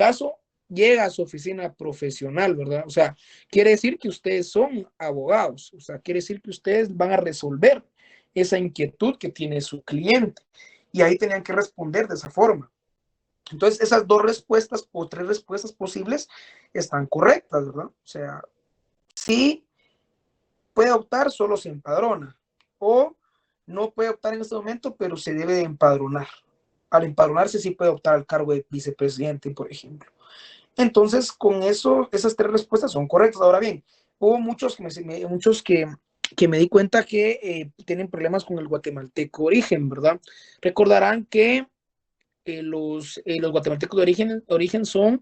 caso llega a su oficina profesional, ¿verdad? O sea, quiere decir que ustedes son abogados, o sea, quiere decir que ustedes van a resolver esa inquietud que tiene su cliente. Y ahí tenían que responder de esa forma. Entonces, esas dos respuestas o tres respuestas posibles están correctas, ¿verdad? O sea, sí puede optar, solo se empadrona. O no puede optar en este momento, pero se debe de empadronar. Al empadronarse sí puede optar al cargo de vicepresidente, por ejemplo. Entonces, con eso, esas tres respuestas son correctas. Ahora bien, hubo muchos que me di cuenta que tienen problemas con el guatemalteco origen, ¿verdad? Recordarán que los guatemaltecos de origen son,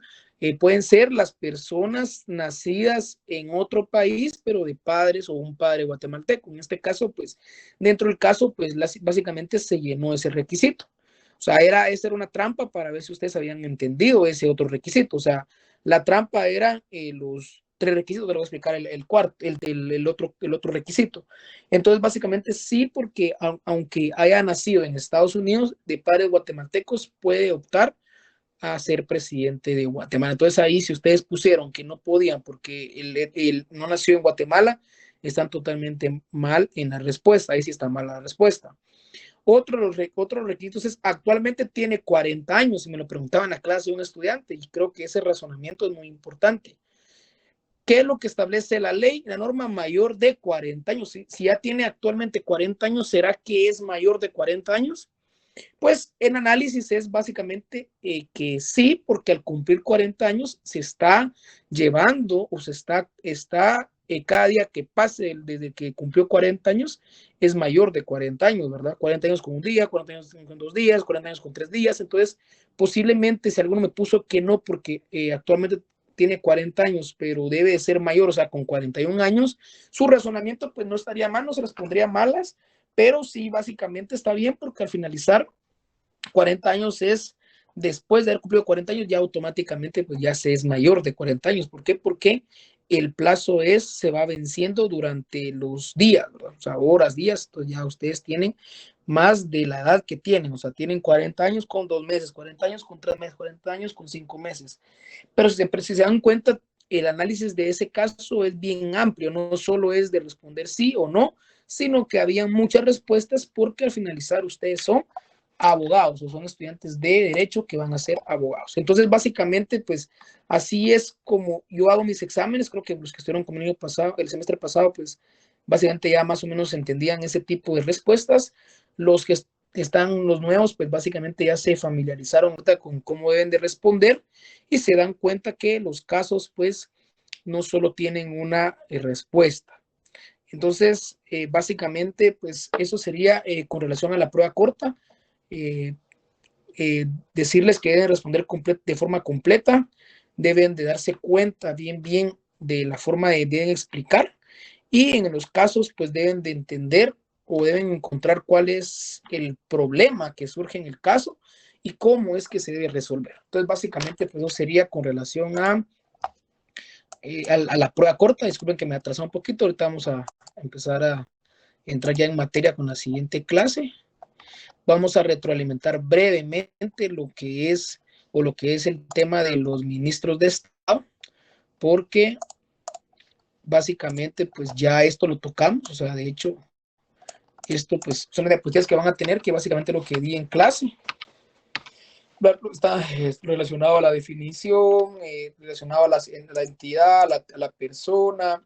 pueden ser las personas nacidas en otro país, pero de padres o un padre guatemalteco. En este caso, pues, dentro del caso, pues, básicamente se llenó ese requisito. O sea, esa era una trampa para ver si ustedes habían entendido ese otro requisito. O sea, la trampa era los tres requisitos, te lo voy a explicar el cuarto, el otro requisito. Entonces, básicamente sí, porque aunque haya nacido en Estados Unidos de padres guatemaltecos, puede optar a ser presidente de Guatemala. Entonces ahí, si ustedes pusieron que no podían porque él no nació en Guatemala, están totalmente mal en la respuesta. Ahí sí está mal la respuesta. Otro requisito es, actualmente tiene 40 años, y me lo preguntaba en la clase de un estudiante, y creo que ese razonamiento es muy importante. ¿Qué es lo que establece la ley? La norma mayor de 40 años. Si ya tiene actualmente 40 años, ¿será que es mayor de 40 años? Pues en análisis es básicamente que sí, porque al cumplir 40 años se está llevando o cada día que pase desde que cumplió 40 años es mayor de 40 años, ¿verdad? 40 años con un día, 40 años con 2 días, 40 años con 3 días. Entonces, posiblemente si alguno me puso que no, porque actualmente tiene 40 años, pero debe de ser mayor, o sea, con 41 años, su razonamiento pues no estaría mal, no se les pondría malas, pero sí, básicamente está bien porque al finalizar 40 años es, después de haber cumplido 40 años, ya automáticamente pues ya se es mayor de 40 años. ¿Por qué? Porque el plazo se va venciendo durante los días, ¿verdad? O sea, horas, días, entonces ya ustedes tienen más de la edad que tienen, o sea, tienen 40 años con 2 meses, 40 años con 3 meses, 40 años con 5 meses. Pero si se dan cuenta, el análisis de ese caso es bien amplio, no solo es de responder sí o no, sino que había muchas respuestas porque al finalizar ustedes son abogados o son estudiantes de derecho que van a ser abogados. Entonces, básicamente, pues así es como yo hago mis exámenes. Creo que los que estuvieron conmigo el semestre pasado, pues básicamente ya más o menos entendían ese tipo de respuestas. Los que están los nuevos, pues básicamente ya se familiarizaron con cómo deben de responder y se dan cuenta que los casos, pues, no solo tienen una respuesta. Entonces, básicamente, pues eso sería con relación a la prueba corta. Eh, Decirles que deben responder de forma completa, deben de darse cuenta bien de la forma deben explicar, y en los casos pues deben de entender o deben encontrar cuál es el problema que surge en el caso y cómo es que se debe resolver. Entonces básicamente pues eso sería con relación a la prueba corta. Disculpen que me atrasé un poquito, ahorita vamos a empezar a entrar ya en materia con la siguiente clase. Vamos a retroalimentar brevemente lo que es el tema de los ministros de Estado, porque básicamente pues ya esto lo tocamos. O sea, de hecho, esto pues son las diapositivas que van a tener, que básicamente lo que di en clase. Está relacionado a la definición, relacionado a la entidad, a la persona,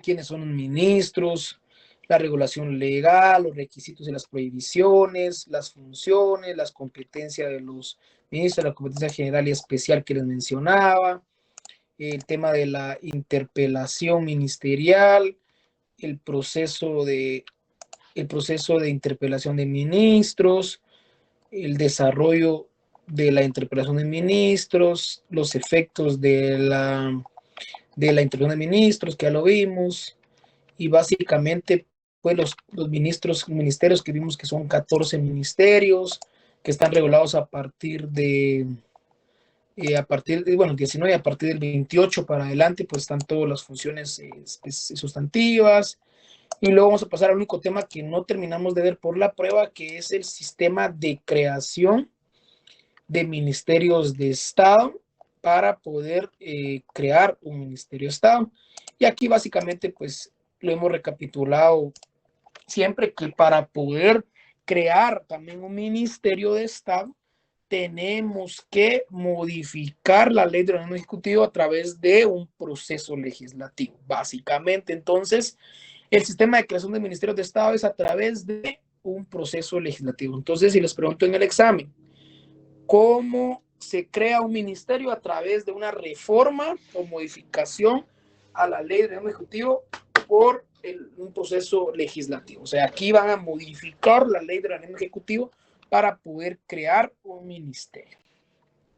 quiénes son los ministros, la regulación legal, los requisitos y las prohibiciones, las funciones, las competencias de los ministros, la competencia general y especial que les mencionaba, el tema de la interpelación ministerial, el proceso de, interpelación de ministros, el desarrollo de la interpelación de ministros, los efectos de la interpelación de ministros, que ya lo vimos, y básicamente pues los ministerios que vimos que son 14 ministerios que están regulados bueno, 19, a partir del 28 para adelante, pues están todas las funciones sustantivas. Y luego vamos a pasar al único tema que no terminamos de ver por la prueba, que es el sistema de creación de ministerios de Estado. para poder crear un Ministerio de Estado. Y aquí básicamente pues lo hemos recapitulado siempre, que para poder crear también un Ministerio de Estado tenemos que modificar la ley de órgano ejecutivo a través de un proceso legislativo, básicamente. Entonces, el sistema de creación de ministerios de Estado es a través de un proceso legislativo. Entonces, si les pregunto en el examen, ¿cómo se crea un ministerio? A través de una reforma o modificación a la ley de órgano ejecutivo por un proceso legislativo. O sea, aquí van a modificar la ley de órgano ejecutivo para poder crear un ministerio.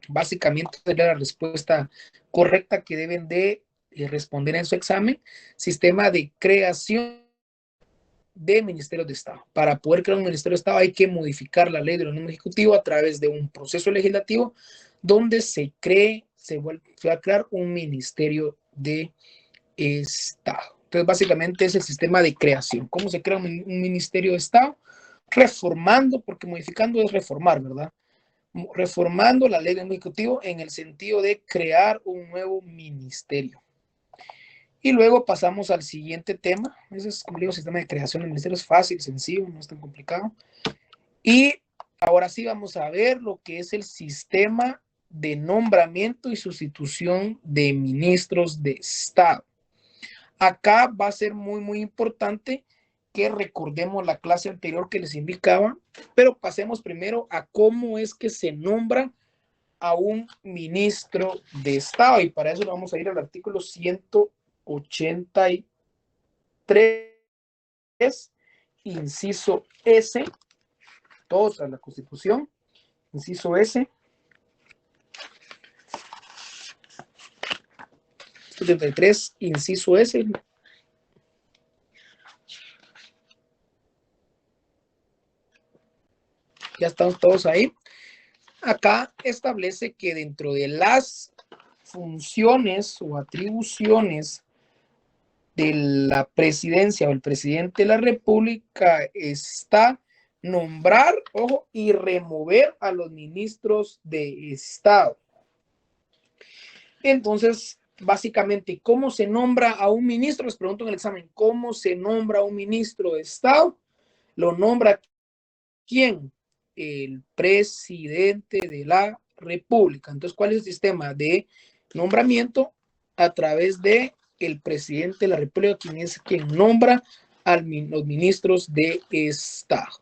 Básicamente es la respuesta correcta que deben de responder en su examen. Sistema de creación de ministerios de Estado. Para poder crear un ministerio de Estado hay que modificar la ley de órgano ejecutivo a través de un proceso legislativo donde se va a crear un ministerio de Estado. Entonces, básicamente es el sistema de creación. ¿Cómo se crea un ministerio de Estado? Reformando, porque modificando es reformar, ¿verdad? Reformando la ley del ejecutivo en el sentido de crear un nuevo ministerio. Y luego pasamos al siguiente tema. Ese es, como digo, el sistema de creación del ministerio. Es fácil, sencillo, no es tan complicado. Y ahora sí vamos a ver lo que es el sistema de nombramiento y sustitución de ministros de Estado. Acá va a ser muy importante que recordemos la clase anterior que les indicaba, pero pasemos primero a cómo es que se nombra a un ministro de Estado. Y para eso vamos a ir al artículo 183, inciso S, todos a la Constitución, inciso S. 183, inciso S. Ya estamos todos ahí. Acá establece que dentro de las funciones o atribuciones de la presidencia o el presidente de la República está nombrar, ojo, y remover a los ministros de Estado. Entonces, básicamente, ¿cómo se nombra a un ministro? Les pregunto en el examen, ¿cómo se nombra a un ministro de Estado? Lo nombra ¿quién? El presidente de la República. Entonces, ¿cuál es el sistema de nombramiento? A través de el presidente de la República, quien es quien nombra a los ministros de Estado.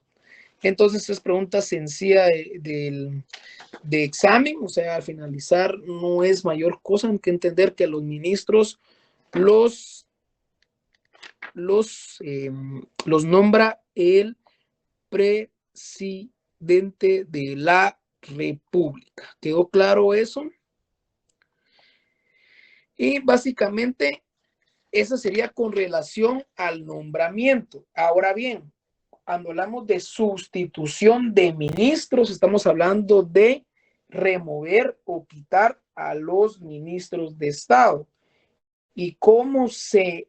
Entonces, es pregunta sencilla de examen, o sea, al finalizar no es mayor cosa que entender que los ministros los nombra el presidente de la República. ¿Quedó claro eso? Y básicamente eso sería con relación al nombramiento. Ahora bien, cuando hablamos de sustitución de ministros, estamos hablando de remover o quitar a los ministros de Estado. ¿Y cómo se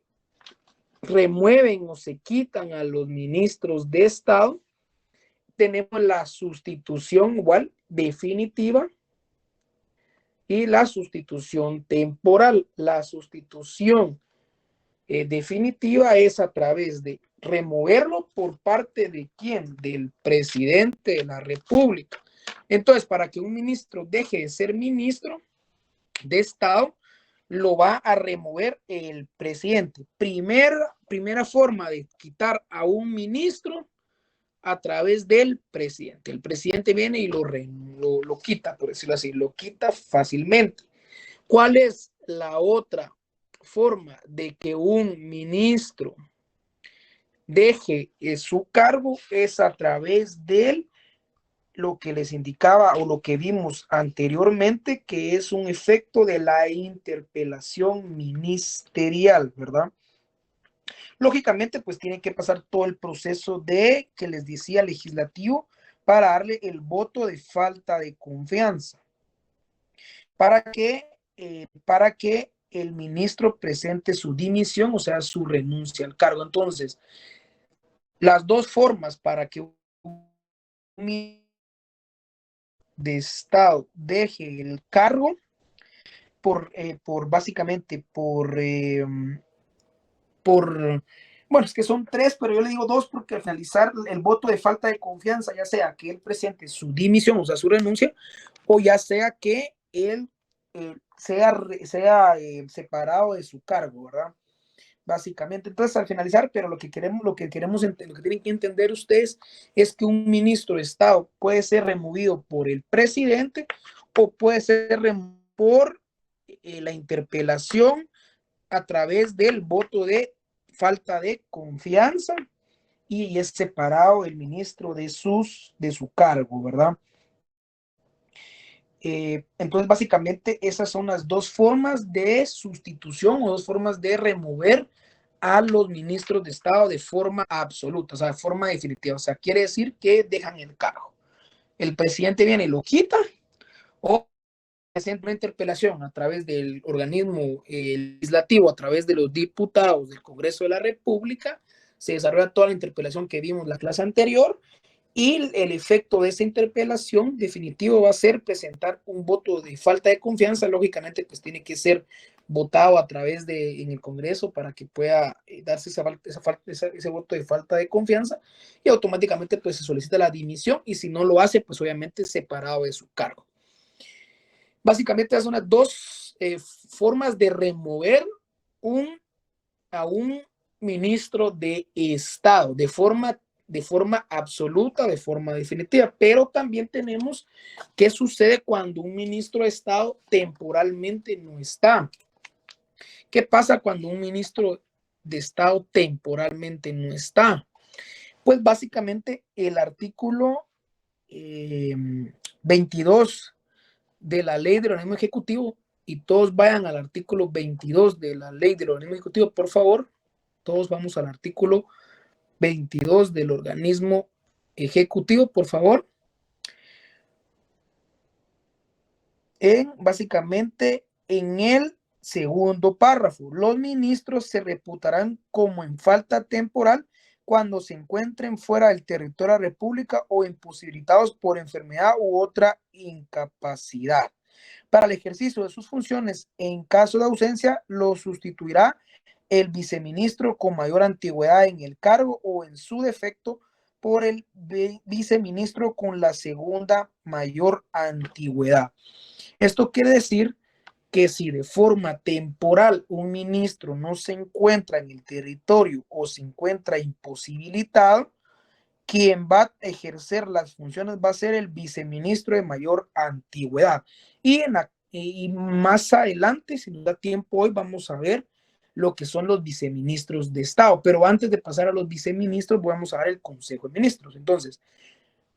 remueven o se quitan a los ministros de Estado? Tenemos la sustitución igual definitiva y la sustitución temporal. La sustitución definitiva es a través de removerlo por parte de quién, del presidente de la República. Entonces, para que un ministro deje de ser ministro de Estado, lo va a remover el presidente. Primera forma de quitar a un ministro a través del presidente. El presidente viene y lo quita, por decirlo así, lo quita fácilmente. ¿Cuál es la otra forma de que un ministro deje su cargo? Es a través de lo que les indicaba o lo que vimos anteriormente, que es un efecto de la interpelación ministerial, ¿verdad? Lógicamente, pues tiene que pasar todo el proceso de, que les decía, legislativo, para darle el voto de falta de confianza, para que el ministro presente su dimisión, o sea, su renuncia al cargo. Entonces, las dos formas para que un ministro de Estado deje el cargo por básicamente, por, bueno, es que son tres, pero yo le digo dos porque al finalizar el voto de falta de confianza, ya sea que él presente su dimisión, o sea, su renuncia, o ya sea que él sea separado de su cargo, ¿verdad? Básicamente. Entonces, al finalizar, pero lo que tienen que entender ustedes es que un ministro de Estado puede ser removido por el presidente o puede ser removido por la interpelación a través del voto de falta de confianza y es separado el ministro de su cargo, ¿verdad? Entonces, básicamente, esas son las dos formas de sustitución o dos formas de remover a los ministros de Estado de forma absoluta, o sea, de forma definitiva. O sea, quiere decir que dejan el cargo. El presidente viene y lo quita o haciendo una interpelación a través del organismo legislativo, a través de los diputados del Congreso de la República, se desarrolla toda la interpelación que vimos en la clase anterior y el efecto de esa interpelación definitivo va a ser presentar un voto de falta de confianza. Lógicamente, pues tiene que ser votado a través de en el Congreso para que pueda darse ese voto de falta de confianza y automáticamente pues se solicita la dimisión y si no lo hace, pues obviamente separado de su cargo. Básicamente son las dos formas de remover a un ministro de Estado de forma absoluta, de forma definitiva, pero también tenemos qué sucede cuando un ministro de Estado temporalmente no está. ¿Qué pasa cuando un ministro de Estado temporalmente no está? Pues básicamente el artículo 22 de la ley del organismo ejecutivo y todos vayan al artículo 22 de la ley del organismo ejecutivo, por favor. Todos vamos al artículo 22 del organismo ejecutivo, por favor. Básicamente en el segundo párrafo, los ministros se reputarán como en falta temporal cuando se encuentren fuera del territorio de la República o imposibilitados por enfermedad u otra incapacidad. Para el ejercicio de sus funciones, en caso de ausencia, lo sustituirá el viceministro con mayor antigüedad en el cargo o en su defecto por el viceministro con la segunda mayor antigüedad. Esto quiere decir que si de forma temporal un ministro no se encuentra en el territorio o se encuentra imposibilitado, quien va a ejercer las funciones va a ser el viceministro de mayor antigüedad. Y más adelante, si nos da tiempo hoy, vamos a ver lo que son los viceministros de Estado. Pero antes de pasar a los viceministros, vamos a ver el Consejo de Ministros. Entonces,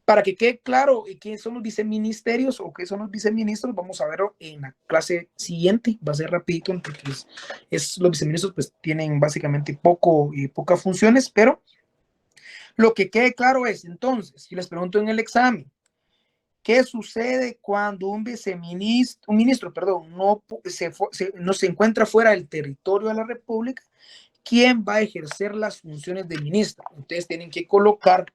para que quede claro qué son los viceministerios o qué son los viceministros, vamos a verlo en la clase siguiente. Va a ser rapidito porque los viceministros pues tienen básicamente pocas funciones, pero lo que quede claro es, entonces, si les pregunto en el examen, ¿qué sucede cuando un ministro, perdón, no se encuentra fuera del territorio de la República? ¿Quién va a ejercer las funciones de ministro? Ustedes tienen que colocar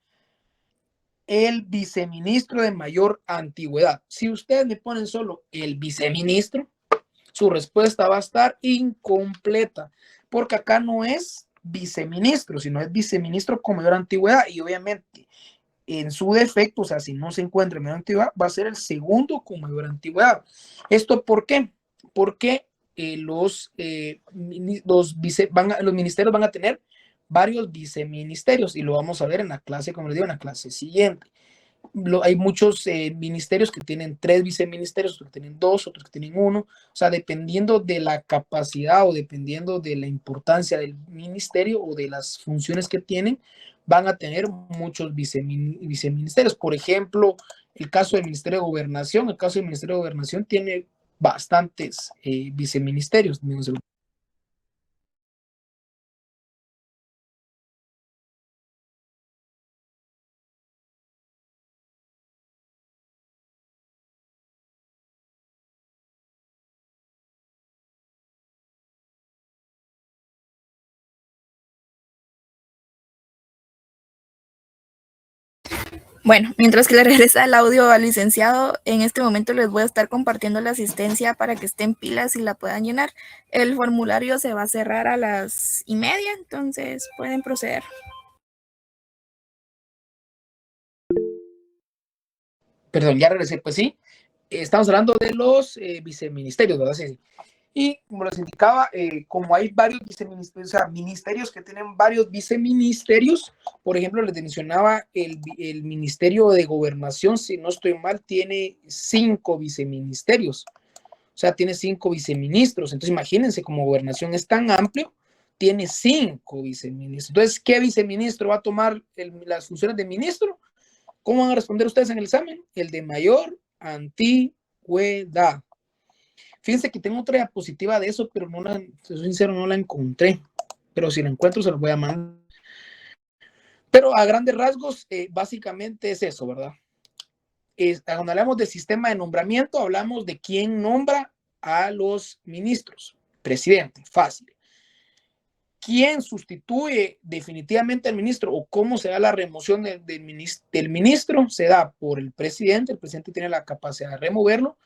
el viceministro de mayor antigüedad. Si ustedes me ponen solo el viceministro, su respuesta va a estar incompleta, porque acá no es viceministro, sino es viceministro con mayor antigüedad y obviamente en su defecto, o sea, si no se encuentra en mayor antigüedad, va a ser el segundo con mayor antigüedad. ¿Esto por qué? Porque los ministerios van a tener varios viceministerios y lo vamos a ver en la clase, como les digo, en la clase siguiente. Hay muchos ministerios que tienen 3 viceministerios, otros que tienen 2, otros que tienen 1. O sea, dependiendo de la capacidad o dependiendo de la importancia del ministerio o de las funciones que tienen, van a tener muchos viceministerios. Por ejemplo, el caso del Ministerio de Gobernación, el caso del Ministerio de Gobernación tiene bastantes viceministerios. Bueno, mientras que le regresa el audio al licenciado, en este momento les voy a estar compartiendo la asistencia para que estén pilas y la puedan llenar. El formulario se va a cerrar a las 1:30, entonces pueden proceder. Perdón, ya regresé, pues sí. Estamos hablando de los viceministerios, ¿verdad? Sí, sí. Y como les indicaba, como hay varios viceministerios, o sea, ministerios que tienen varios viceministerios, por ejemplo, les mencionaba el Ministerio de Gobernación, si no estoy mal, tiene 5 viceministerios, o sea, tiene 5 viceministros. Entonces, imagínense, como gobernación es tan amplio, tiene 5 viceministros. Entonces, ¿qué viceministro va a tomar las funciones de ministro? ¿Cómo van a responder ustedes en el examen? El de mayor antigüedad. Fíjense que tengo otra diapositiva de eso, pero no la, soy sincero, no la encontré. Pero si la encuentro, se los voy a mandar. Pero a grandes rasgos, básicamente es eso, ¿verdad? Cuando hablamos del sistema de nombramiento, hablamos de quién nombra a los ministros. Presidente, fácil. ¿Quién sustituye definitivamente al ministro o cómo se da la remoción del ministro? Se da por el presidente tiene la capacidad de removerlo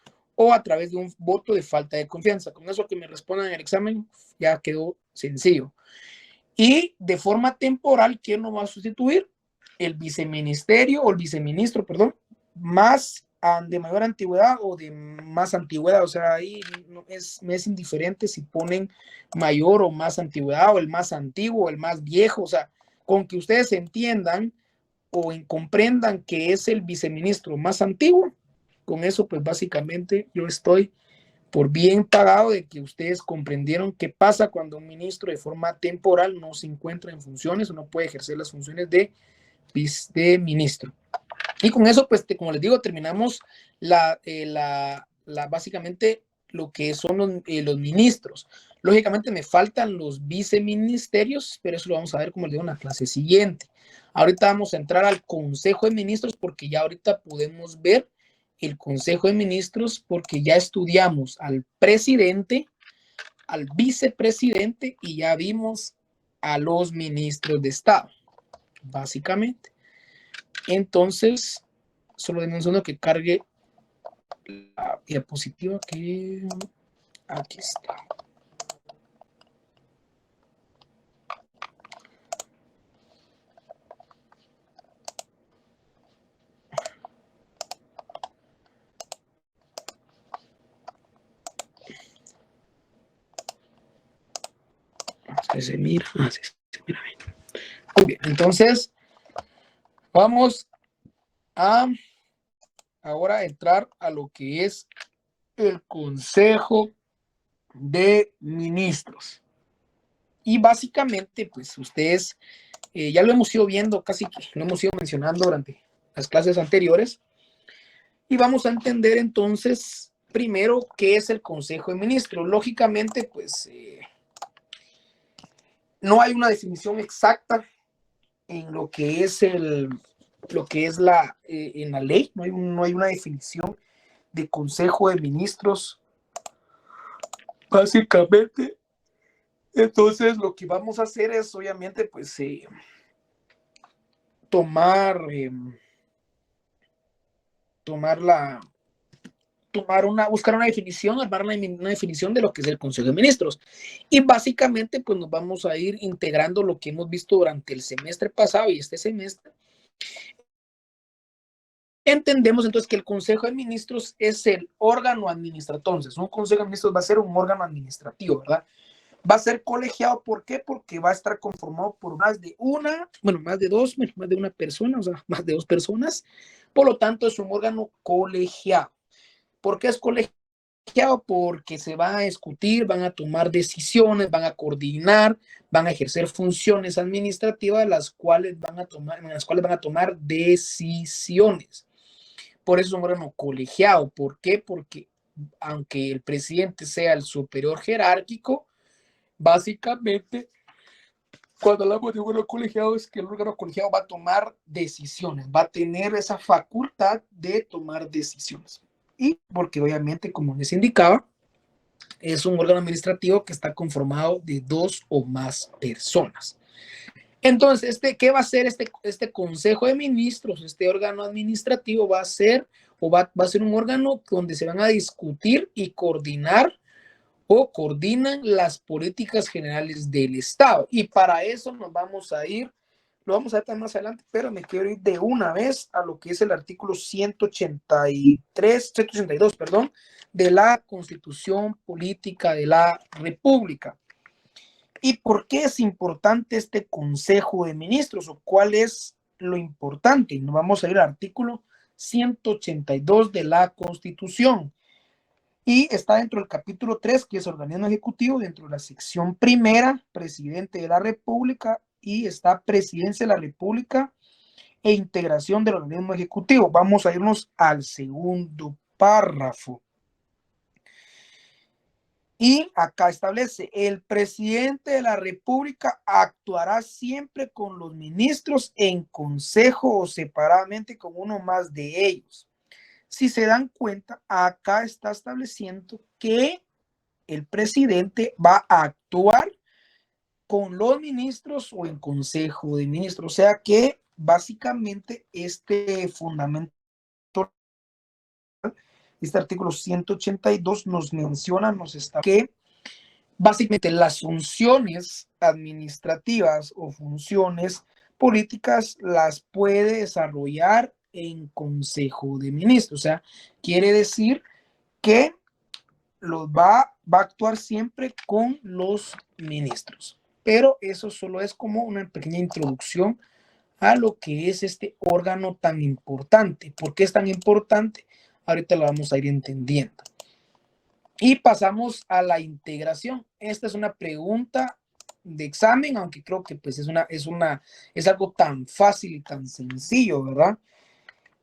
o a través de un voto de falta de confianza. Con eso que me respondan en el examen ya quedó sencillo. Y de forma temporal, ¿quién lo va a sustituir? El viceministerio o el viceministro, perdón, más de mayor antigüedad o de más antigüedad. O sea, ahí me es indiferente si ponen mayor o más antigüedad o el más antiguo o el más viejo. O sea, con que ustedes entiendan o comprendan que es el viceministro más antiguo, con eso pues básicamente yo estoy por bien pagado de que ustedes comprendieron qué pasa cuando un ministro de forma temporal no se encuentra en funciones o no puede ejercer las funciones de ministro. Y con eso, pues, como les digo, terminamos básicamente lo que son los ministros. Lógicamente me faltan los viceministerios, pero eso lo vamos a ver, como les digo, en la clase siguiente. Ahorita vamos a entrar al Consejo de Ministros porque ya ahorita podemos ver el Consejo de Ministros porque ya estudiamos al presidente, al vicepresidente y ya vimos a los ministros de Estado, básicamente. Entonces, solo denme un segundo que cargue la diapositiva que aquí está. Se mira, se mira bien. Muy bien, entonces vamos a ahora entrar a lo que es el Consejo de Ministros. Y básicamente, pues ustedes ya lo hemos ido viendo, casi que lo hemos ido mencionando durante las clases anteriores. Y vamos a entender entonces primero qué es el Consejo de Ministros. Lógicamente, pues no hay una definición exacta en lo que es en la ley, no hay una definición de Consejo de Ministros, básicamente. Entonces, lo que vamos a hacer es, obviamente, pues, buscar una definición, armar una definición de lo que es el Consejo de Ministros. Y básicamente, pues nos vamos a ir integrando lo que hemos visto durante el semestre pasado y este semestre. Entendemos entonces que el Consejo de Ministros es el órgano administrativo. Entonces, un Consejo de Ministros va a ser un órgano administrativo, ¿verdad? Va a ser colegiado, ¿por qué? Porque va a estar conformado por más de una persona, o sea, más de 2 personas. Por lo tanto, es un órgano colegiado. ¿Por qué es colegiado? Porque se van a discutir, van a tomar decisiones, van a coordinar, van a ejercer funciones administrativas, en las cuales van a tomar decisiones. Por eso es un órgano colegiado. ¿Por qué? Porque aunque el presidente sea el superior jerárquico, básicamente, cuando hablamos de un órgano colegiado, es que el órgano colegiado va a tomar decisiones, va a tener esa facultad de tomar decisiones. Y porque obviamente, como les indicaba, es un órgano administrativo que está conformado de 2 o más personas. Entonces, ¿qué va a hacer este Consejo de Ministros? Este órgano administrativo va a ser, va a ser un órgano donde se van a discutir y coordinar o coordinan las políticas generales del Estado. Y para eso nos vamos a ir, lo vamos a ver más adelante, pero me quiero ir de una vez a lo que es el artículo 182, perdón, de la Constitución Política de la República. ¿Y por qué es importante este Consejo de Ministros o cuál es lo importante? Nos vamos a ir al artículo 182 de la Constitución y está dentro del capítulo 3, que es organismo ejecutivo, dentro de la sección primera, presidente de la República, y está presidencia de la República e integración del organismo ejecutivo. Vamos a irnos al segundo párrafo. Y acá establece, el presidente de la República actuará siempre con los ministros en consejo o separadamente con uno más de ellos. Si se dan cuenta, acá está estableciendo que el presidente va a actuar con los ministros o en consejo de ministros. O sea que básicamente este fundamento, este artículo 182 nos menciona, nos está que básicamente las funciones administrativas o funciones políticas las puede desarrollar en consejo de ministros. O sea, quiere decir que va a actuar siempre con los ministros. Pero eso solo es como una pequeña introducción a lo que es este órgano tan importante. ¿Por qué es tan importante? Ahorita lo vamos a ir entendiendo. Y pasamos a la integración. Esta es una pregunta de examen, aunque creo que pues es algo tan fácil y tan sencillo, ¿verdad?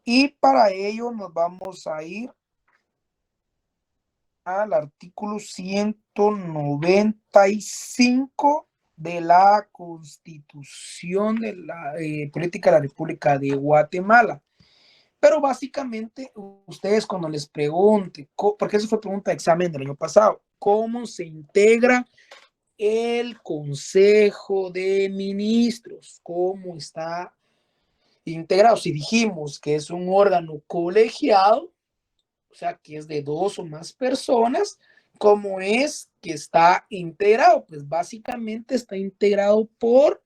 Y para ello nos vamos a ir al artículo 195 de la Constitución de la Política de la República de Guatemala. Pero básicamente, ustedes cuando les pregunten, porque eso fue pregunta de examen del año pasado, ¿cómo se integra el Consejo de Ministros? ¿Cómo está integrado? Si dijimos que es un órgano colegiado, o sea, que es de 2 o más personas, ¿cómo es que está integrado? Pues básicamente está integrado por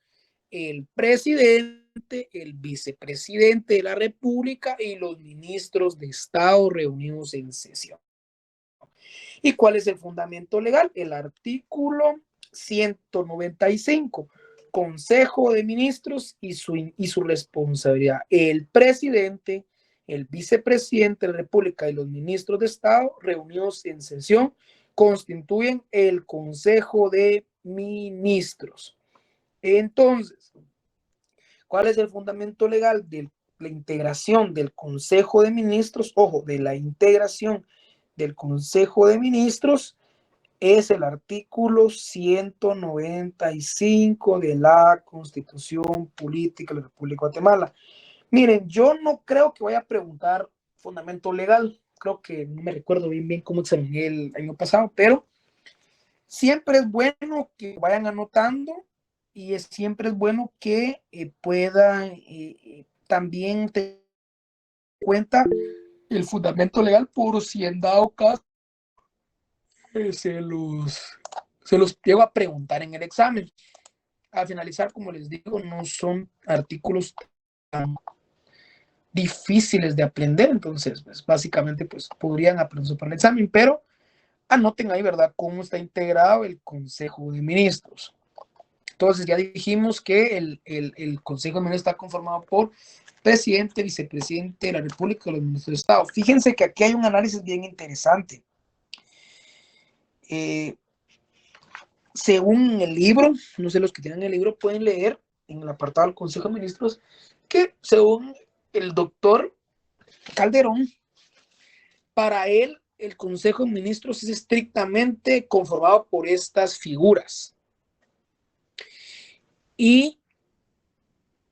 el presidente, el vicepresidente de la República y los ministros de Estado reunidos en sesión. ¿Y cuál es el fundamento legal? El artículo 195, Consejo de Ministros y su responsabilidad. El presidente, el vicepresidente de la República y los ministros de Estado reunidos en sesión constituyen el Consejo de Ministros. Entonces, ¿cuál es el fundamento legal de la integración del Consejo de Ministros? Ojo, de la integración del Consejo de Ministros es el artículo 195 de la Constitución Política de la República de Guatemala. Miren, yo no creo que vaya a preguntar fundamento legal. Creo que no me recuerdo bien cómo examiné el año pasado, pero siempre es bueno que vayan anotando y siempre es bueno que puedan también tener en cuenta el fundamento legal por si en dado caso se los llego a preguntar en el examen. Al finalizar, como les digo, no son artículos tan difíciles de aprender, entonces pues, básicamente pues podrían aprender para el examen, pero anoten ahí, ¿verdad?, cómo está integrado el Consejo de Ministros. Entonces ya dijimos que el Consejo de Ministros está conformado por presidente, vicepresidente de la República y los ministros de Estado. Fíjense que aquí hay un análisis bien interesante. Según el libro, no sé, los que tienen el libro pueden leer en el apartado del Consejo de Ministros que según el doctor Calderón, para él el Consejo de Ministros es estrictamente conformado por estas figuras. ¿Y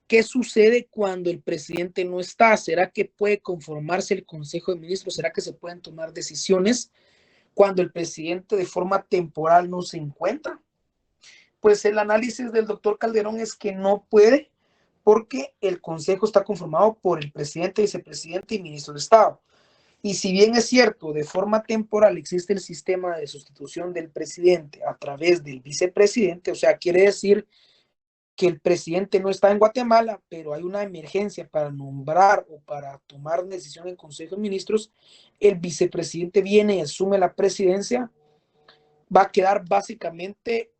qué sucede cuando el presidente no está? ¿Será que puede conformarse el Consejo de Ministros? ¿Será que se pueden tomar decisiones cuando el presidente de forma temporal no se encuentra? pues el análisis del doctor Calderón es que no puede, porque el Consejo está conformado por el presidente, vicepresidente y ministro de Estado. Y si bien es cierto, de forma temporal existe el sistema de sustitución del presidente a través del vicepresidente, o sea, quiere decir que el presidente no está en Guatemala, pero hay una emergencia para nombrar o para tomar decisión en Consejo de Ministros, el vicepresidente viene y asume la presidencia, va a quedar básicamente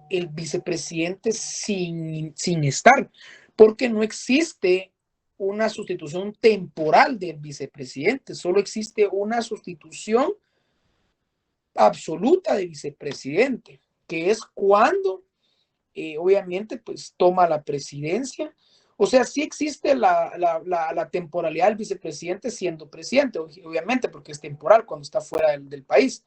el vicepresidente sin estar, porque no existe una sustitución temporal del vicepresidente, solo existe una sustitución absoluta del vicepresidente, que es cuando obviamente pues toma la presidencia. O sea, sí existe la temporalidad del vicepresidente siendo presidente, obviamente, porque es temporal cuando está fuera del país,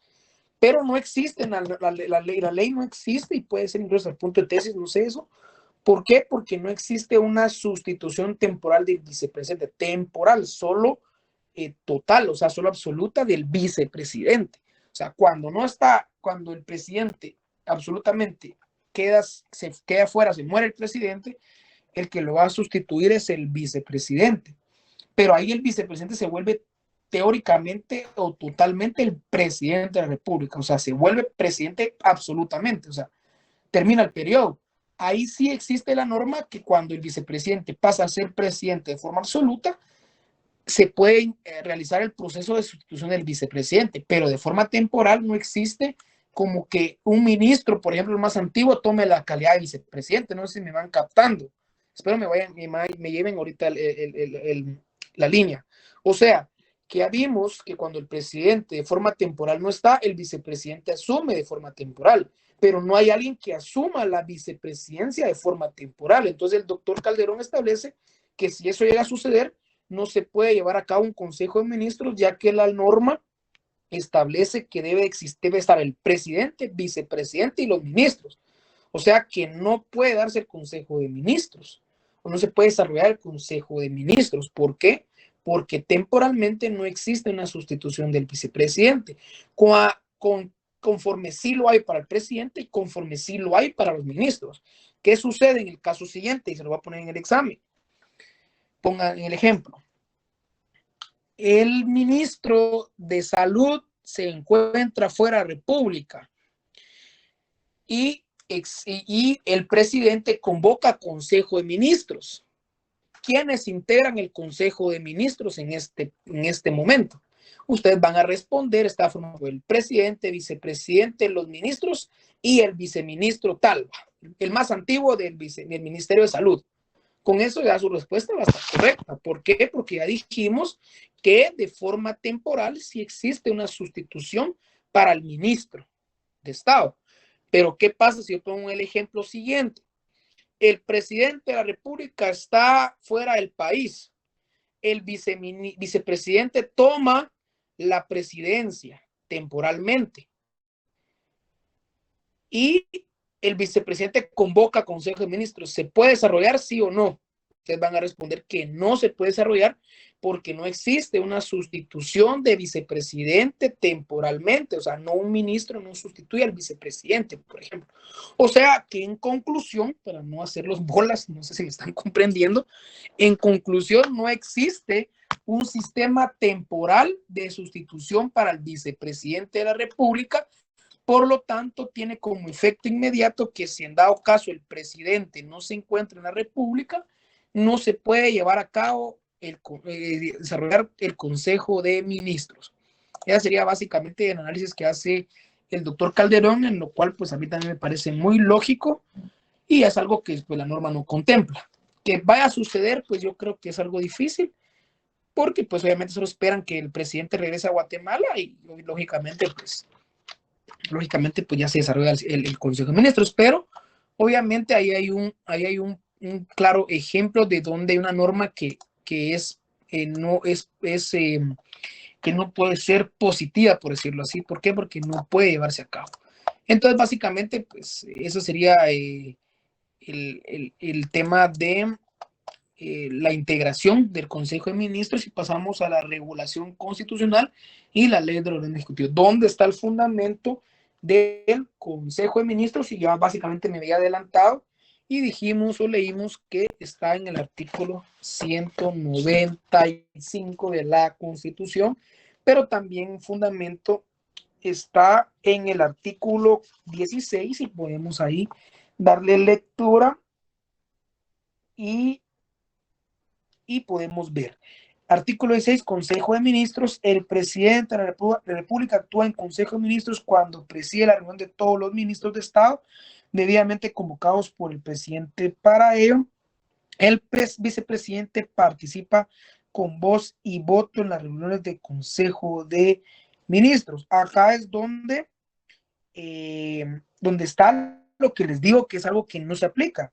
pero no existe, la ley no existe y puede ser incluso al punto de tesis, no sé eso. ¿Por qué? Porque no existe una sustitución temporal del vicepresidente, temporal, solo total, o sea, solo absoluta del vicepresidente. O sea, cuando el presidente absolutamente se queda fuera, se muere el presidente, el que lo va a sustituir es el vicepresidente. Pero ahí el vicepresidente se vuelve teóricamente o totalmente el presidente de la República, o sea, se vuelve presidente absolutamente, o sea, termina el periodo. Ahí sí existe la norma que cuando el vicepresidente pasa a ser presidente de forma absoluta, se puede realizar el proceso de sustitución del vicepresidente, pero de forma temporal no existe como que un ministro, por ejemplo, el más antiguo, tome la calidad de vicepresidente. No sé si me van captando. Espero me lleven ahorita la línea. O sea, que ya vimos que cuando el presidente de forma temporal no está, el vicepresidente asume de forma temporal, pero no hay alguien que asuma la vicepresidencia de forma temporal. Entonces el doctor Calderón establece que si eso llega a suceder, no se puede llevar a cabo un consejo de ministros, ya que la norma establece que debe estar el presidente, vicepresidente y los ministros. O sea que no puede darse el consejo de ministros, o no se puede desarrollar el consejo de ministros. ¿Por qué? Porque temporalmente no existe una sustitución del vicepresidente, conforme sí lo hay para el presidente y conforme sí lo hay para los ministros. ¿Qué sucede en el caso siguiente? Y se lo voy a poner en el examen. Pongan el ejemplo. El ministro de Salud se encuentra fuera de República y el presidente convoca Consejo de Ministros. ¿Quiénes integran el Consejo de Ministros en este momento? Ustedes van a responder, está formado por el presidente, vicepresidente, los ministros y el viceministro Talva, el más antiguo del Ministerio de Salud. Con eso ya su respuesta va a estar correcta. ¿Por qué? Porque ya dijimos que de forma temporal sí existe una sustitución para el ministro de Estado. Pero ¿qué pasa si yo pongo el ejemplo siguiente? El presidente de la República está fuera del país. El vicepresidente toma la presidencia temporalmente. Y el vicepresidente convoca Consejo de Ministros. ¿Se puede desarrollar, sí o no? Ustedes van a responder que no se puede desarrollar porque no existe una sustitución de vicepresidente temporalmente. O sea, no un ministro no sustituye al vicepresidente, por ejemplo. O sea, que en conclusión, para no hacerlos bolas, no sé si me están comprendiendo, en conclusión no existe un sistema temporal de sustitución para el vicepresidente de la República. Por lo tanto, tiene como efecto inmediato que si en dado caso el presidente no se encuentra en la República, no se puede llevar a cabo desarrollar el Consejo de Ministros. Ese sería básicamente el análisis que hace el doctor Calderón, en lo cual pues a mí también me parece muy lógico y es algo que pues, la norma no contempla. Que vaya a suceder, pues yo creo que es algo difícil, porque pues obviamente solo esperan que el presidente regrese a Guatemala y lógicamente pues ya se desarrolla el Consejo de Ministros, pero obviamente ahí hay un claro ejemplo de donde hay una norma que no puede ser positiva, por decirlo así. ¿Por qué? Porque no puede llevarse a cabo. Entonces, básicamente, pues eso sería el tema de la integración del Consejo de Ministros y pasamos a la regulación constitucional y la ley del orden ejecutivo. ¿Dónde está el fundamento del Consejo de Ministros, y ya básicamente me había adelantado y dijimos o leímos que está en el artículo 195 de la Constitución, pero también fundamento está en el artículo 16 y podemos ahí darle lectura y podemos ver. Artículo 16, Consejo de Ministros. El presidente de la República actúa en Consejo de Ministros cuando preside la reunión de todos los ministros de Estado debidamente convocados por el presidente. Para ello, el vicepresidente participa con voz y voto en las reuniones de Consejo de Ministros. Acá es donde está lo que les digo que es algo que no se aplica.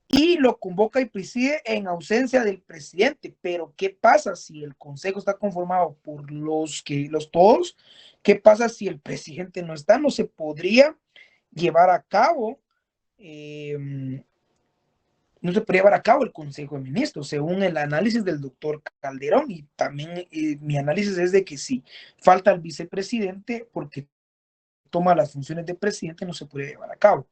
Y lo convoca y preside en ausencia del presidente. Pero ¿qué pasa si el consejo está conformado por los todos? ¿Qué pasa si el presidente no está? No se podría llevar a cabo no se podría llevar a cabo el Consejo de Ministros, según el análisis del doctor Calderón. Y también mi análisis es de que si falta el vicepresidente porque toma las funciones de presidente, no se puede llevar a cabo.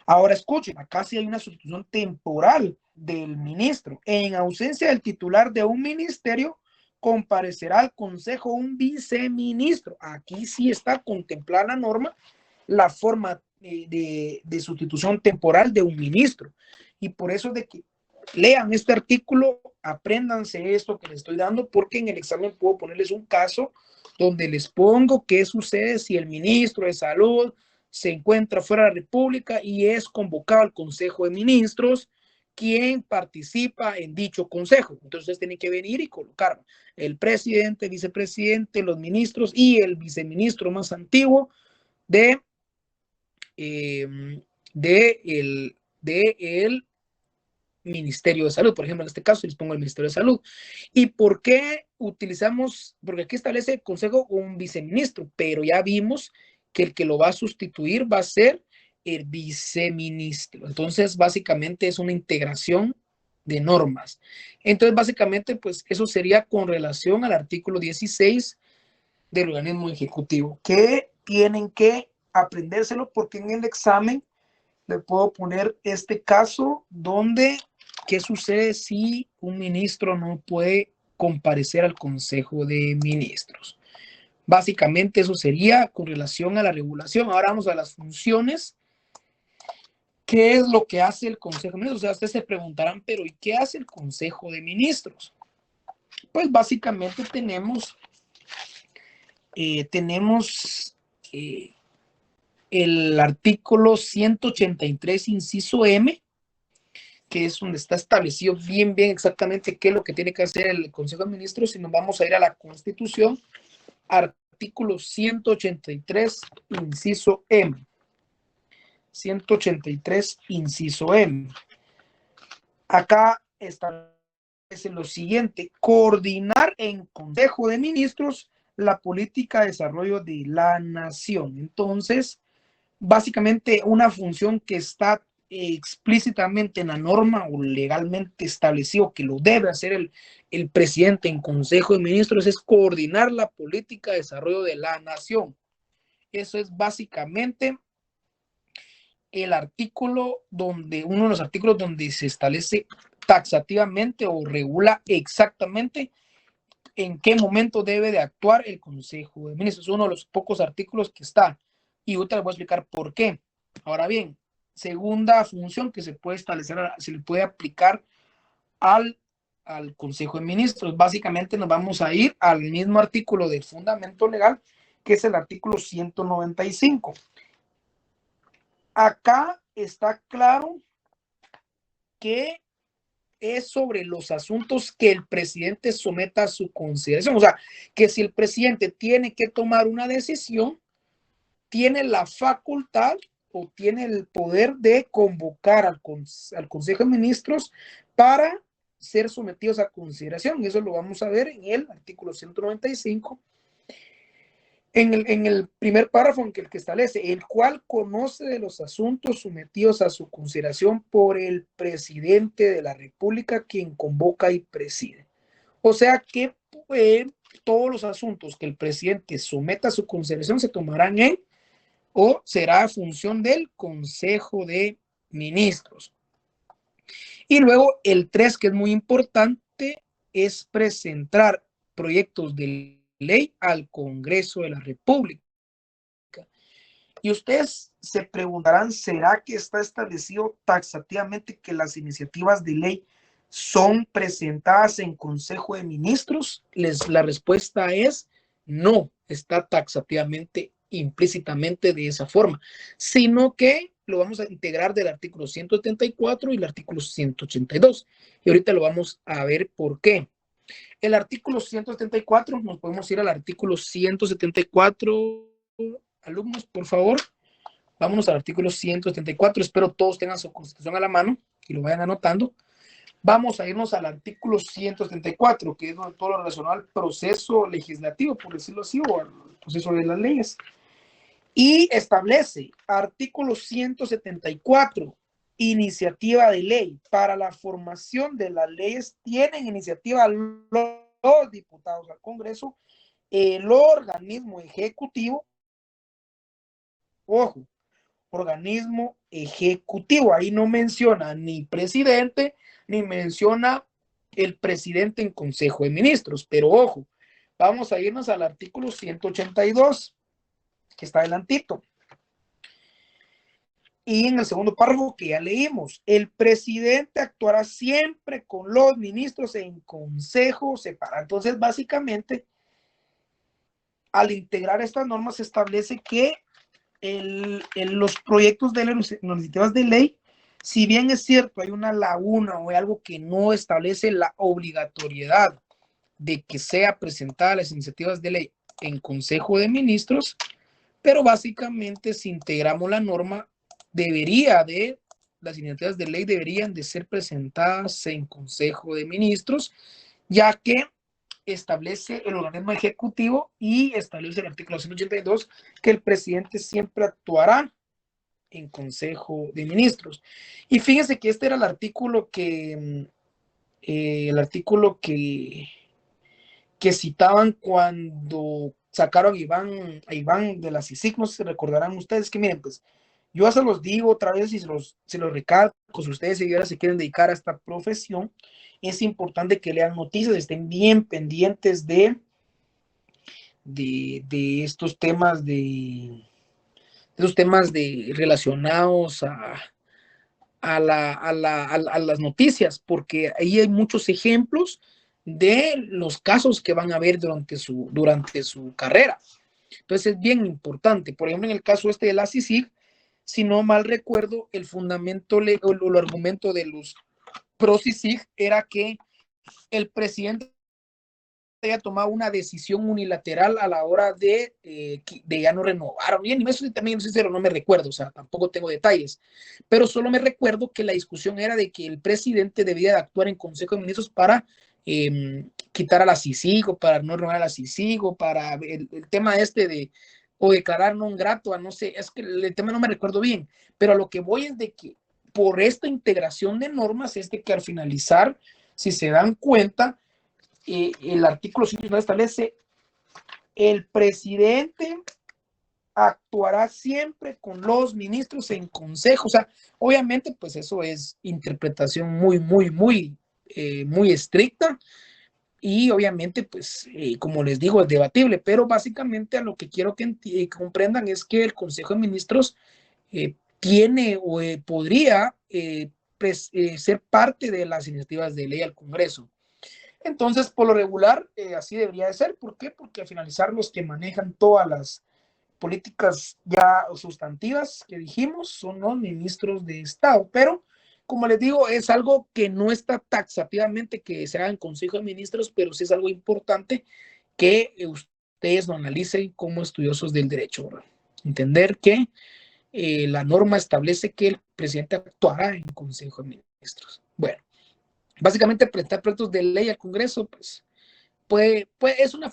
Ahora escuchen, acá sí hay una sustitución temporal del ministro. En ausencia del titular de un ministerio, comparecerá al consejo un viceministro. Aquí sí está contemplada la norma, la forma de sustitución temporal de un ministro. Y por eso de que lean este artículo, apréndanse esto que les estoy dando, porque en el examen puedo ponerles un caso donde les pongo qué sucede si el ministro de Salud se encuentra fuera de la República y es convocado al Consejo de Ministros, quien participa en dicho consejo. Entonces tienen que venir y colocar el presidente, el vicepresidente, los ministros y el viceministro más antiguo de el Ministerio de Salud. Por ejemplo, en este caso les pongo el Ministerio de Salud. ¿Y por qué utilizamos? Porque aquí establece el consejo un viceministro, pero ya vimos que el que lo va a sustituir va a ser el viceministro. Entonces, básicamente es una integración de normas. Entonces, básicamente, pues eso sería con relación al artículo 16 del organismo ejecutivo, que tienen que aprendérselo, porque en el examen le puedo poner este caso donde qué sucede si un ministro no puede comparecer al Consejo de Ministros. Básicamente eso sería con relación a la regulación. Ahora vamos a las funciones. ¿Qué es lo que hace el Consejo de Ministros? O sea, ustedes se preguntarán, pero ¿y qué hace el Consejo de Ministros? Pues básicamente tenemos el artículo 183, inciso M, que es donde está establecido bien exactamente qué es lo que tiene que hacer el Consejo de Ministros. Si nos vamos a ir a la Constitución, artículo 183, inciso M. 183, inciso M. Acá establece lo siguiente: coordinar en Consejo de Ministros la política de desarrollo de la nación. Entonces, básicamente una función que está explícitamente en la norma o legalmente establecido que lo debe hacer el presidente en Consejo de Ministros es coordinar la política de desarrollo de la nación. Eso es básicamente el artículo uno de los artículos donde se establece taxativamente o regula exactamente en qué momento debe de actuar el Consejo de Ministros. Es uno de los pocos artículos que está. Y ahorita les voy a explicar por qué. Ahora bien, segunda función que se puede establecer, se le puede aplicar al Consejo de Ministros. Básicamente nos vamos a ir al mismo artículo del fundamento legal, que es el artículo 195. Acá está claro que es sobre los asuntos que el presidente someta a su consideración. O sea, que si el presidente tiene que tomar una decisión, tiene la facultad o tiene el poder de convocar al Consejo de Ministros para ser sometidos a consideración. Y eso lo vamos a ver en el artículo 195, en el primer párrafo, en el que establece: el cual conoce de los asuntos sometidos a su consideración por el presidente de la República, quien convoca y preside. O sea que todos los asuntos que el presidente someta a su consideración se tomarán en o será función del Consejo de Ministros. Y luego el 3, que es muy importante, es presentar proyectos de ley al Congreso de la República. Y ustedes se preguntarán, ¿será que está establecido taxativamente que las iniciativas de ley son presentadas en Consejo de Ministros? La respuesta es no, está taxativamente, implícitamente de esa forma, sino que lo vamos a integrar del artículo 174 y el artículo 182. Y ahorita lo vamos a ver por qué. El artículo 174, nos podemos ir al artículo 174. Alumnos, por favor, vámonos al artículo 174. Espero todos tengan su constitución a la mano y lo vayan anotando. Vamos a irnos al artículo 174, que es todo lo relacionado al proceso legislativo, por decirlo así, o al proceso de las leyes. Y establece, artículo 174, iniciativa de ley. Para la formación de las leyes tienen iniciativa los diputados al Congreso, el organismo ejecutivo, ojo, organismo ejecutivo, ahí no menciona ni presidente, ni menciona el presidente en Consejo de Ministros, pero ojo, vamos a irnos al artículo 182, que está adelantito. Y en el segundo párrafo que ya leímos, el presidente actuará siempre con los ministros en consejo separado. Entonces, básicamente, al integrar estas normas, se establece que los proyectos de las iniciativas de ley, si bien es cierto, hay una laguna o hay algo que no establece la obligatoriedad de que sea presentada las iniciativas de ley en Consejo de Ministros, pero básicamente si integramos la norma, las iniciativas de ley deberían de ser presentadas en Consejo de Ministros, ya que establece el organismo ejecutivo y establece el artículo 182 que el presidente siempre actuará en Consejo de Ministros. Y fíjense que este era el artículo que citaban cuando sacaron a Iván de la CICIG. No sé si recordarán ustedes que miren, pues yo se los digo otra vez y se los recalco, si ustedes se quieren dedicar a esta profesión, es importante que lean noticias, estén bien pendientes de estos temas relacionados a las noticias, porque ahí hay muchos ejemplos de los casos que van a ver durante su carrera. Entonces es bien importante. Por ejemplo, en el caso de la CICIG, si no mal recuerdo, el fundamento o el argumento de los pro CICIG era que el presidente haya tomado una decisión unilateral a la hora de ya no renovar. Bien, eso también es sincero, no me recuerdo, o sea, tampoco tengo detalles, pero solo me recuerdo que la discusión era de que el presidente debía de actuar en Consejo de Ministros para quitar a la CICIG o para no renovar a la CICIG o para el tema o declarar non grato a no sé, es que el tema no me recuerdo bien, pero a lo que voy es de que por esta integración de normas es de que al finalizar, si se dan cuenta, el artículo 5 establece el presidente actuará siempre con los ministros en consejo. O sea, obviamente, pues eso es interpretación muy estricta y obviamente, pues, como les digo, es debatible, pero básicamente a lo que quiero que comprendan es que el Consejo de Ministros tiene o podría ser parte de las iniciativas de ley al Congreso. Entonces, por lo regular, así debería de ser. ¿Por qué? Porque al finalizar los que manejan todas las políticas ya sustantivas que dijimos son los ministros de Estado. Pero, como les digo, es algo que no está taxativamente que se haga en Consejo de Ministros, pero sí es algo importante que ustedes lo analicen como estudiosos del derecho, ¿verdad? Entender que la norma establece que el presidente actuará en Consejo de Ministros. Bueno. Básicamente, presentar proyectos de ley al Congreso, pues, es una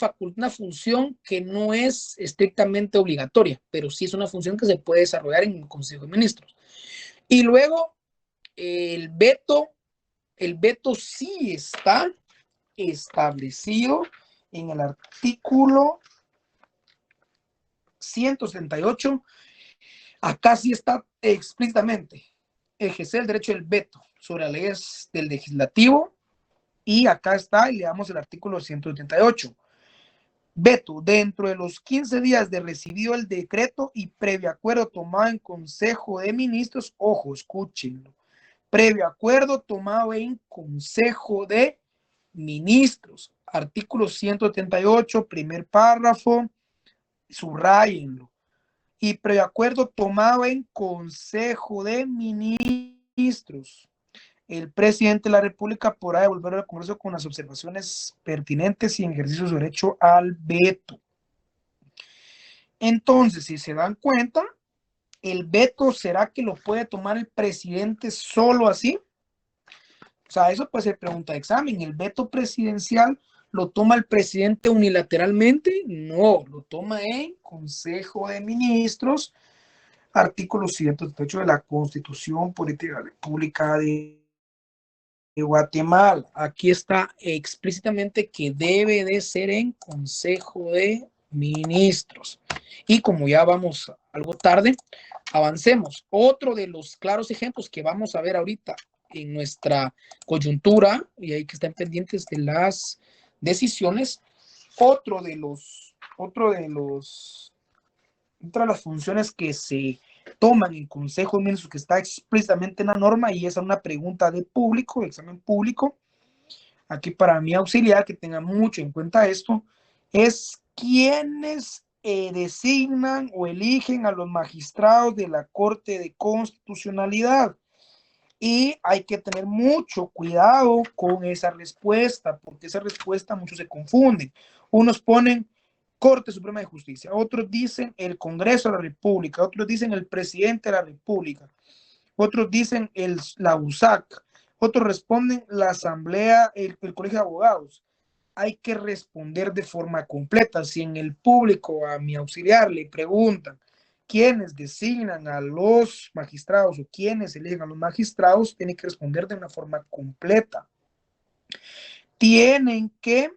función que no es estrictamente obligatoria, pero sí es una función que se puede desarrollar en el Consejo de Ministros. Y luego, el veto sí está establecido en el artículo 178, acá sí está explícitamente ejercer el derecho del veto sobre las leyes del legislativo, y acá está, y le damos el artículo 188. Veto, dentro de los 15 días de recibido el decreto y previo acuerdo tomado en Consejo de Ministros, ojo, escúchenlo, previo acuerdo tomado en Consejo de Ministros, artículo 178, primer párrafo, subrayenlo, y previo acuerdo tomado en Consejo de Ministros. El presidente de la República podrá devolver al Congreso con las observaciones pertinentes y en ejercicio de su derecho al veto. Entonces, si se dan cuenta, el veto, ¿será que lo puede tomar el presidente solo así? O sea, eso puede ser pregunta de examen. ¿El veto presidencial lo toma el presidente unilateralmente? No, lo toma en Consejo de Ministros, artículo 138 de la Constitución Política de la República de Guatemala. Aquí está explícitamente que debe de ser en Consejo de Ministros. Y como ya vamos algo tarde, avancemos. Otro de los claros ejemplos que vamos a ver ahorita en nuestra coyuntura, y ahí que están pendientes de las decisiones, otra de las funciones que se toman en Consejo de Ministros, que está explícitamente en la norma, y esa es una pregunta de público, de examen público. Aquí para mi auxiliar, que tenga mucho en cuenta esto, es quiénes designan o eligen a los magistrados de la Corte de Constitucionalidad. Y hay que tener mucho cuidado con esa respuesta, porque esa respuesta muchos se confunden. Unos ponen Corte Suprema de Justicia, otros dicen el Congreso de la República, otros dicen el Presidente de la República, otros dicen la USAC, otros responden la Asamblea, el Colegio de Abogados. Hay que responder de forma completa. Si en el público a mi auxiliar le preguntan quiénes designan a los magistrados o quiénes eligen a los magistrados, tienen que responder de una forma completa. Tienen que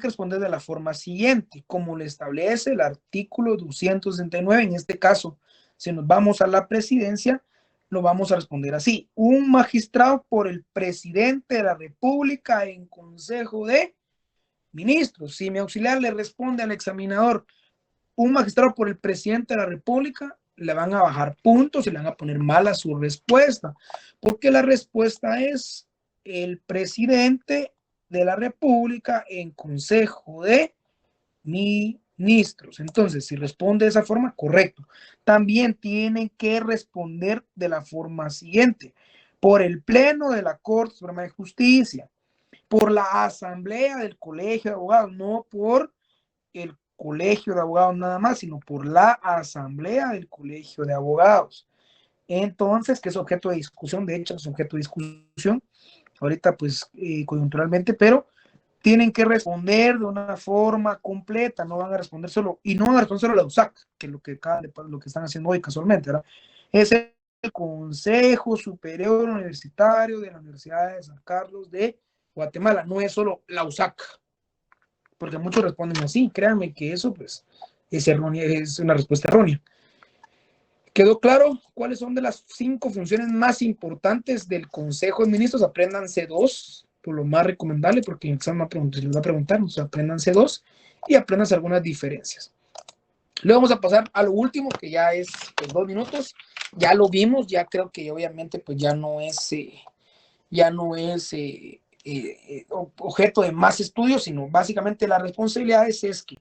responder de la forma siguiente, como le establece el artículo 269. En este caso, si nos vamos a la presidencia, lo vamos a responder así: un magistrado por el presidente de la República en Consejo de Ministros. Si mi auxiliar le responde al examinador un magistrado por el presidente de la República, le van a bajar puntos y le van a poner mal a su respuesta, porque la respuesta es el presidente de la República en Consejo de Ministros. Entonces, si responde de esa forma, correcto. También tienen que responder de la forma siguiente: por el Pleno de la Corte Suprema de Justicia, por la Asamblea del Colegio de Abogados, no por el Colegio de Abogados nada más, sino por la Asamblea del Colegio de Abogados. Entonces, que es objeto de discusión, de hecho es objeto de discusión ahorita pues coyunturalmente, pero tienen que responder de una forma completa, no van a responder solo, y no van a responder solo la USAC, que es lo que están haciendo hoy casualmente, ¿verdad? Es el Consejo Superior Universitario de la Universidad de San Carlos de Guatemala, no es solo la USAC, porque muchos responden así. Créanme que eso pues es errónea, es una respuesta errónea. ¿Quedó claro cuáles son de las 5 funciones más importantes del Consejo de Ministros? Apréndanse 2, por lo más recomendable, porque en el examen se les va a preguntar, o sea, apréndanse 2 y apréndanse algunas diferencias. Luego vamos a pasar a lo último, que ya es pues, 2 minutos. Ya lo vimos, ya creo que obviamente pues ya no es objeto de más estudios, sino básicamente las responsabilidades es que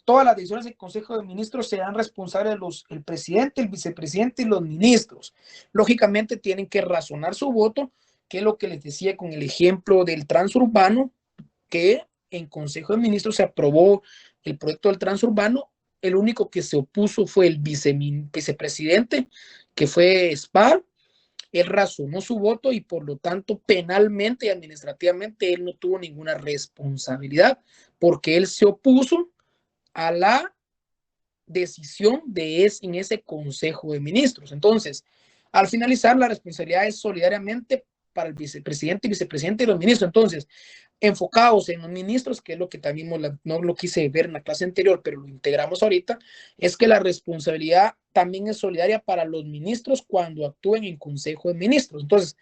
todas las decisiones del Consejo de Ministros serán responsables el presidente, el vicepresidente y los ministros. Lógicamente tienen que razonar su voto, que es lo que les decía con el ejemplo del transurbano, que en Consejo de Ministros se aprobó el proyecto del transurbano. El único que se opuso fue el vicepresidente, que fue Spar. Él razonó su voto y por lo tanto penalmente y administrativamente él no tuvo ninguna responsabilidad, porque él se opuso a la decisión en ese Consejo de Ministros. Entonces, al finalizar, la responsabilidad es solidariamente para el vicepresidente y vicepresidente y los ministros. Entonces, enfocados en los ministros, que es lo que también no lo quise ver en la clase anterior, pero lo integramos ahorita, es que la responsabilidad también es solidaria para los ministros cuando actúen en Consejo de Ministros. Entonces,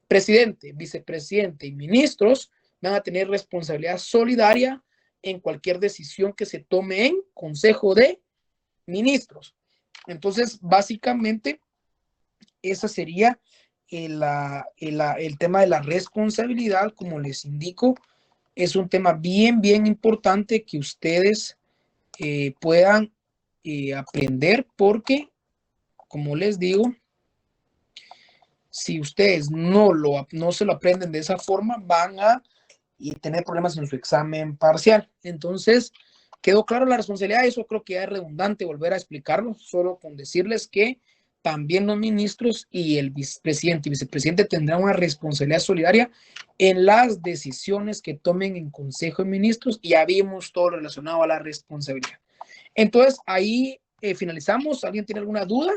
presidente, vicepresidente y ministros van a tener responsabilidad solidaria en cualquier decisión que se tome en Consejo de Ministros. Entonces, básicamente, esa sería el tema de la responsabilidad. Como les indico, es un tema bien importante que ustedes puedan aprender, porque, como les digo, si ustedes no se lo aprenden de esa forma, van a tener problemas en su examen parcial. Entonces, ¿quedó claro la responsabilidad? Eso creo que ya es redundante volver a explicarlo, solo con decirles que también los ministros y el vicepresidente y vicepresidente tendrán una responsabilidad solidaria en las decisiones que tomen en Consejo de Ministros, y ya vimos todo relacionado a la responsabilidad. Entonces, ahí finalizamos. ¿Alguien tiene alguna duda?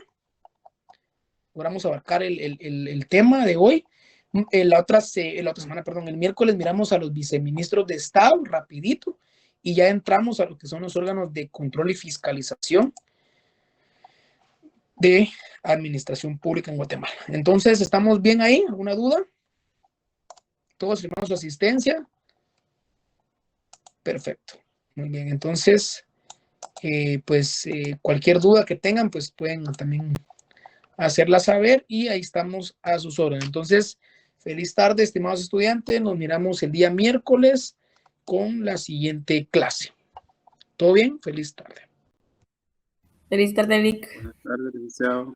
Logramos abarcar el tema de hoy. La otra semana, el miércoles, miramos a los viceministros de Estado, rapidito, y ya entramos a lo que son los órganos de control y fiscalización de administración pública en Guatemala. Entonces, ¿estamos bien ahí? ¿Alguna duda? ¿Todos firmamos su asistencia? Perfecto. Muy bien. Entonces, cualquier duda que tengan, pues pueden también hacerla saber, y ahí estamos a sus órdenes. Entonces, feliz tarde, estimados estudiantes. Nos miramos el día miércoles con la siguiente clase. ¿Todo bien? Feliz tarde. Feliz tarde, Vic. Buenas tardes, licenciado.